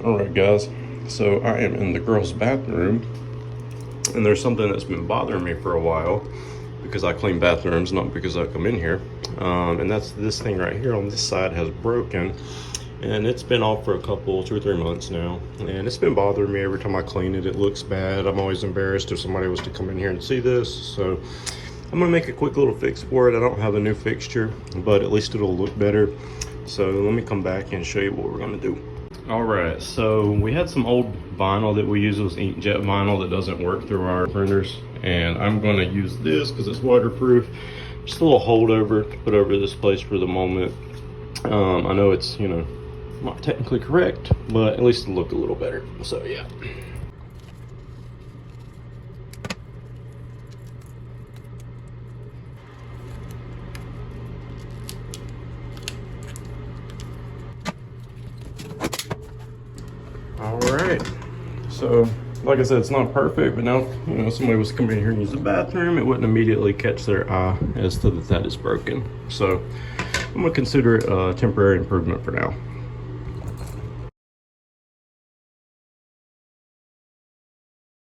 Alright guys, so I am in the girls' bathroom and there's something that's been bothering me for a while because I clean bathrooms, not because I come in here. And that's this thing right here on this side has broken, and it's been off for a couple, 2 or 3 months now, and it's been bothering me every time I clean it. It looks bad. I'm always embarrassed if somebody was to come in here and see this, so I'm gonna make a quick little fix for it. I don't have a new fixture, but at least it'll look better. So let me come back and show you what we're gonna do. All right, so we had some old vinyl that we use. It was inkjet vinyl that doesn't work through our printers, and I'm going to use this because it's waterproof. Just a little holdover to put over this place for the moment. I know it's, you know, not technically correct, but at least it'll look a little better. So yeah. All right, so like I said, it's not perfect, but now, you know, somebody was coming in here and use the bathroom, it wouldn't immediately catch their eye as to that is broken. So I'm gonna consider it a temporary improvement for now.